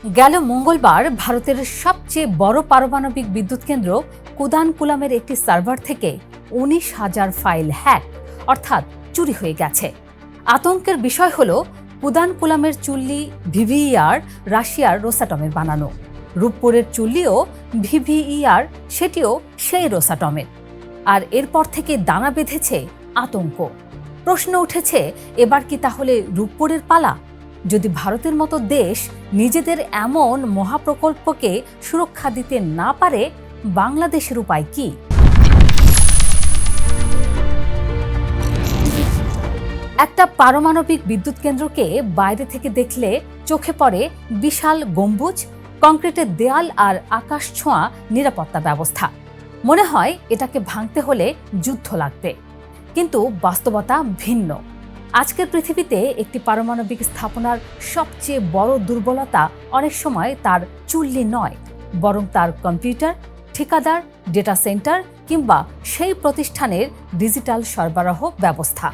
গেল মঙ্গলবার ভারতের সবচেয়ে বড় পারমাণবিক বিদ্যুৎ কেন্দ্র কুদানকুলামের একটি সার্ভার থেকে ১৯,০০০ ফাইল হ্যাক অর্থাৎ চুরি হয়ে গেছে। আতঙ্কের বিষয় হল কুদানকুলামের চুল্লি ভিভিইআর রাশিয়ার রোসাটমের বানানো, রূপপুরের চুল্লিও ভিভিইআর, সেটিও সেই রোসাটমের। আর এরপর থেকে দানা বেঁধেছে আতঙ্ক। প্রশ্ন উঠেছে, এবার কি তাহলে রূপপুরের পালা? যদি ভারতের মতো দেশ নিজেদের এমন মহাপ্রকল্পকে সুরক্ষা দিতে না পারে, বাংলাদেশের উপায় কি? একটা পারমাণবিক বিদ্যুৎ কেন্দ্রকে বাইরে থেকে দেখলে চোখে পড়ে বিশাল গম্বুজ, কংক্রিটের দেয়াল আর আকাশ ছোঁয়া নিরাপত্তা ব্যবস্থা। মনে হয় এটাকে ভাঙতে হলে যুদ্ধ লাগবে, কিন্তু বাস্তবতা ভিন্ন। আজকের পৃথিবীতে একটি পারমাণবিক স্থাপনার সবচেয়ে বড় দুর্বলতা অনেক সময় তার চুল্লি নয়, বরং তার কম্পিউটার, ঠিকাদার, ডেটা সেন্টার কিংবা সেই প্রতিষ্ঠানের ডিজিটাল সরবরাহ ব্যবস্থা।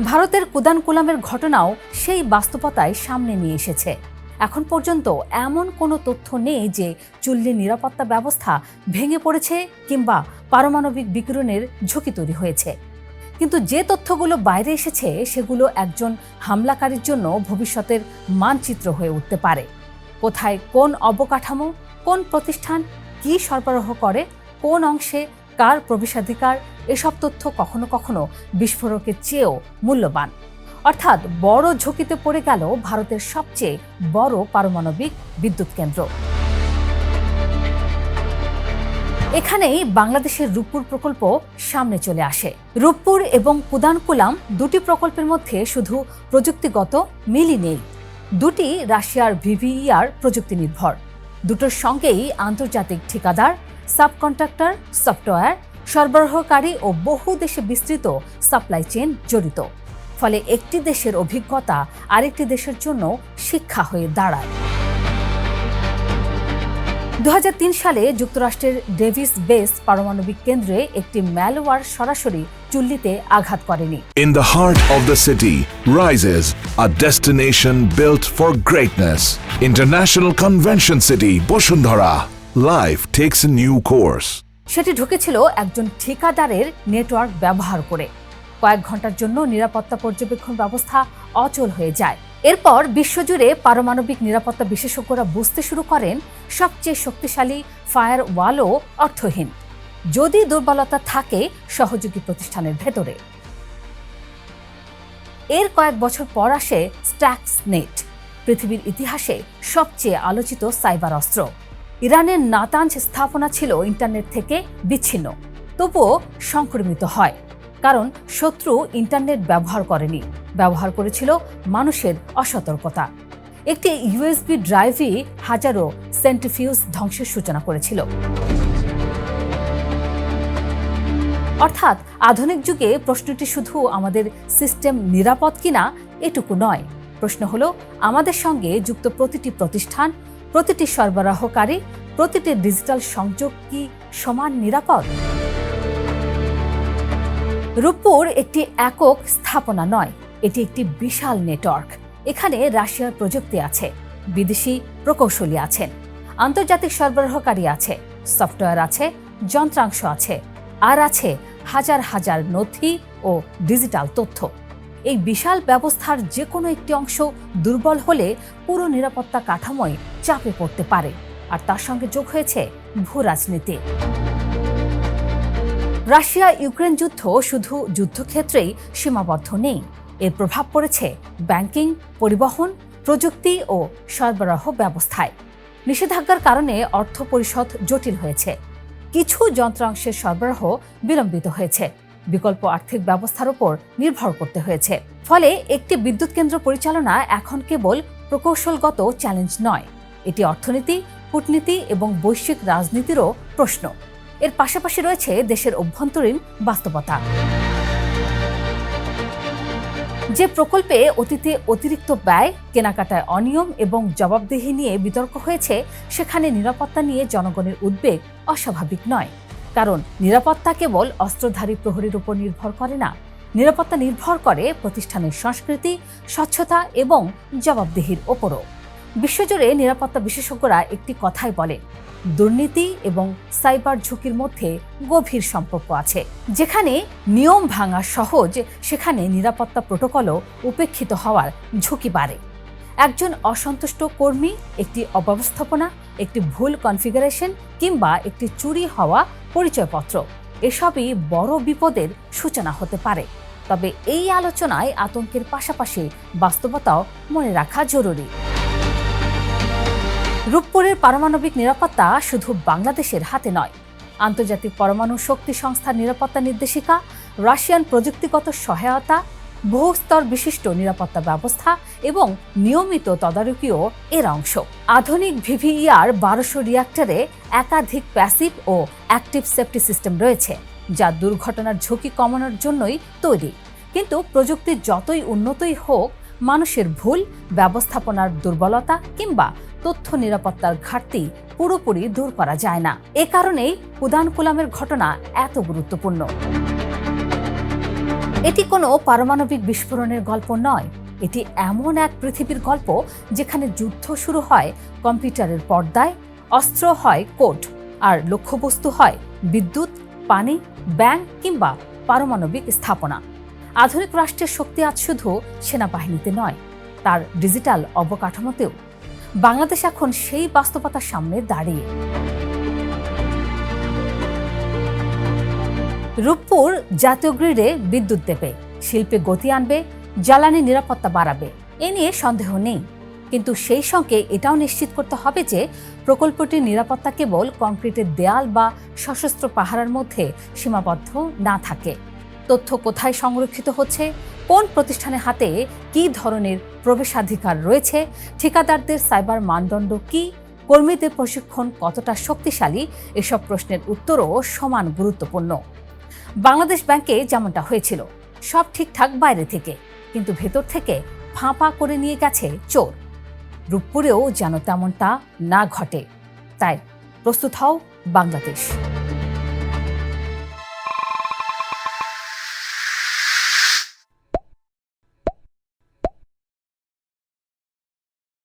ভারতের কুদানকুলামের ঘটনাও সেই বাস্তবতায় সামনে নিয়ে এসেছে। এখন পর্যন্ত এমন কোনো তথ্য নেই যে চুল্লি নিরাপত্তা ব্যবস্থা ভেঙে পড়েছে কিংবা পারমাণবিক বিকিরণের ঝুঁকি তৈরি হয়েছে। কিন্তু যে তথ্যগুলো বাইরে এসেছে সেগুলো একজন হামলাকারীর জন্য ভবিষ্যতের মানচিত্র হয়ে উঠতে পারে। কোথায় কোন অবকাঠামো, কোন প্রতিষ্ঠান কি সরবরাহ করে, কোন অংশে কার প্রবেশাধিকার, এসব তথ্য কখনো কখনো বিস্ফোরকের চেয়েও মূল্যবান। অর্থাৎ বড় ঝুঁকিতে পড়ে গেল ভারতের সবচেয়ে বড় পারমাণবিক বিদ্যুৎ কেন্দ্র। এখানেই বাংলাদেশের রূপপুর প্রকল্প সামনে চলে আসে। রূপপুর এবং কুদানকুলাম দুটি প্রকল্পের মধ্যে শুধু প্রযুক্তিগত মিলই নেই, দুটি রাশিয়ার ভিভিইআর প্রযুক্তি নির্ভর। দুটোর সঙ্গেই আন্তর্জাতিক ঠিকাদার, সাবকন্ট্রাক্টর, সফটওয়্যার সরবরাহকারী ও বহু দেশে বিস্তৃত সাপ্লাই চেইন জড়িত। ফলে একটি দেশের অভিজ্ঞতা আরেকটি দেশের জন্য শিক্ষা হয়ে দাঁড়ায়। ২০০৩ সালে যুক্তরাষ্ট্রের ডেভিস বেস পারমাণবিক কেন্দ্রে একটি ম্যালওয়্যার সরাসরি চুল্লিতে আঘাত করেনি। In the heart of the city rises a destination built for greatness. International Convention City, Bosundhara. Life takes a new course. সেটি ঢুকেছিল একজন ঠিকাদারের নেটওয়ার্ক ব্যবহার করে। কয়েক ঘন্টার জন্য নিরাপত্তা পর্যবেক্ষণ ব্যবস্থা অচল হয়ে যায়। এরপর বিশ্বজুড়ে পারমাণবিক নিরাপত্তা বিশেষজ্ঞরা বুঝতে শুরু করেন, সবচেয়ে শক্তিশালী ফায়ার ওয়ালও অর্থহীন যদি দুর্বলতা থাকে সহযোগী প্রতিষ্ঠানের ভেতরে। এর কয়েক বছর পর আসে স্টাক্সনেট, পৃথিবীর ইতিহাসে সবচেয়ে আলোচিত সাইবার অস্ত্র। ইরানের নাতাঞ্জ স্থাপনা ছিল ইন্টারনেট থেকে বিচ্ছিন্ন, তবুও সংক্রমিত হয়, কারণ শত্রু ইন্টারনেট ব্যবহার করেনি, ব্যবহার করেছিল মানুষের অসতর্কতা। একটি ইউএসবি ড্রাইভই হাজারো সেন্ট্রিফিউজ ধ্বংসের সূচনা করেছিল। অর্থাৎ আধুনিক যুগে প্রশ্নটি শুধু আমাদের সিস্টেম নিরাপদ কিনা এটুকু নয়, প্রশ্ন হলো আমাদের সঙ্গে যুক্ত প্রতিটি প্রতিষ্ঠান, প্রতিটি সরবরাহকারী, প্রতিটি ডিজিটাল সংযোগ কি সমান নিরাপদ? রূপপুর একটি একক স্থাপনা নয়, এটি একটি বিশাল নেটওয়ার্ক। এখানে রাশিয়ার প্রযুক্তি আছে, বিদেশি প্রকৌশলী আছেন, আন্তর্জাতিক সরবরাহকারী আছে, সফটওয়্যার আছে, যন্ত্রাংশ আছে, আর আছে হাজার হাজার নথি ও ডিজিটাল তথ্য। এই বিশাল ব্যবস্থার যে কোনো একটি অংশ দুর্বল হলে পুরো নিরাপত্তা কাঠামোই চাপে পড়তে পারে। আর তার সঙ্গে যোগ হয়েছে ভূ রাজনীতি। রাশিয়া ইউক্রেন যুদ্ধ শুধু যুদ্ধক্ষেত্রেই সীমাবদ্ধ নেই, এর প্রভাব পড়েছে ব্যাংকিং, পরিবহন, প্রযুক্তি ও সরবরাহ ব্যবস্থায়। নিষেধাজ্ঞার কারণে অর্থ পরিশোধ জটিল হয়েছে, কিছু যন্ত্রাংশের সরবরাহ বিলম্বিত হয়েছে, বিকল্প আর্থিক ব্যবস্থার উপর নির্ভর করতে হয়েছে। ফলে একটি বিদ্যুৎ কেন্দ্র পরিচালনা এখন কেবল প্রকৌশলগত চ্যালেঞ্জ নয়, এটি অর্থনীতি, কূটনীতি এবং বৈশ্বিক রাজনীতিরও প্রশ্ন। এর পাশাপাশি রয়েছে দেশের অভ্যন্তরীণ বাস্তবতা। যে প্রকল্পে অতীতে অতিরিক্ত ব্যয়, কেনাকাটায় অনিয়ম এবং জবাবদিহি নিয়ে বিতর্ক হয়েছে, সেখানে নিরাপত্তা নিয়ে জনগণের উদ্বেগ অস্বাভাবিক নয়। কারণ নিরাপত্তা কেবল অস্ত্রধারী প্রহরীর উপর নির্ভর করে না, নিরাপত্তা নির্ভর করে প্রতিষ্ঠানের সংস্কৃতি, স্বচ্ছতা এবং জবাবদিহির ওপরও। বিশ্বজুড়ে নিরাপত্তা বিশেষজ্ঞরা একটি কথাই বলে, দুর্নীতি এবং সাইবার ঝুঁকির মধ্যে গভীর সম্পর্ক আছে। যেখানে নিয়ম ভাঙা সহজ, সেখানে নিরাপত্তা প্রোটোকলও উপেক্ষিত হওয়ার ঝুঁকি বাড়ে। একজন অসন্তুষ্ট কর্মী, একটি অব্যবস্থাপনা, একটি ভুল কনফিগারেশন কিংবা একটি চুরি হওয়া পরিচয়পত্র, এসবই বড় বিপদের সূচনা হতে পারে। তবে এই আলোচনায় আতঙ্কের পাশাপাশি বাস্তবতাও মনে রাখা জরুরি। রূপপুরের পারমাণবিক নিরাপত্তা শুধু বাংলাদেশের হাতে নয়। আন্তর্জাতিক পরমাণু শক্তি সংস্থার নিরাপত্তা নির্দেশিকা, রাশিয়ান প্রযুক্তিগত সহায়তা, বহুস্তর বিশিষ্ট নিরাপত্তা ব্যবস্থা এবং নিয়মিত তদারকিও এর অংশ। আধুনিক VVER 1200 রিঅ্যাক্টরে একাধিক প্যাসিভ ও অ্যাক্টিভ সেফটি সিস্টেম রয়েছে, যা দুর্ঘটনার ঝুঁকি কমানোর জন্যই তৈরি। কিন্তু প্রযুক্তি যতই উন্নতই হোক, মানুষের ভুল, ব্যবস্থাপনার দুর্বলতা কিংবা তথ্য নিরাপত্তার ঘাটতি পুরোপুরি দূর করা যায় না। এ কারণেই কুদানকুলামের ঘটনা এত গুরুত্বপূর্ণ। এটি কোনো পারমাণবিক বিস্ফোরণের গল্প নয়, এটি এমন এক পৃথিবীর গল্প যেখানে যুদ্ধ শুরু হয় কম্পিউটারের পর্দায়, অস্ত্র হয় কোড, আর লক্ষ্যবস্তু হয় বিদ্যুৎ, পানি, ব্যাংক কিংবা পারমাণবিক স্থাপনা। আধুনিক রাষ্ট্রের শক্তি আজ শুধু সেনাবাহিনীতে নয়, তার ডিজিটাল অবকাঠামোতেও। বাংলাদেশ এখন সেই বাস্তবতার সামনে দাঁড়িয়ে। রূপপুর জাতীয় গ্রিডে বিদ্যুৎ দেবে, শিল্পে গতি আনবে, জ্বালানি নিরাপত্তা বাড়াবে, এ নিয়ে সন্দেহ নেই। কিন্তু সেই সঙ্গে এটাও নিশ্চিত করতে হবে যে প্রকল্পটির নিরাপত্তা কেবল কংক্রিটের দেয়াল বা সশস্ত্র পাহারার মধ্যে সীমাবদ্ধ না থাকে। তথ্য কোথায় সংরক্ষিত হচ্ছে, কোন প্রতিষ্ঠানের হাতে কী ধরনের প্রবেশাধিকার রয়েছে, ঠিকাদারদের সাইবার মানদণ্ড কী, কর্মীদের প্রশিক্ষণ কতটা শক্তিশালী, এসব প্রশ্নের উত্তরও সমান গুরুত্বপূর্ণ। বাংলাদেশ ব্যাংকে যেমনটা হয়েছিল, সব ঠিকঠাক বাইরে থেকে, কিন্তু ভেতর থেকে ফাঁপা করে নিয়ে গেছে চোর। রূপপুরেও যেন তেমনটা না ঘটে। তাই প্রস্তুত হও বাংলাদেশ।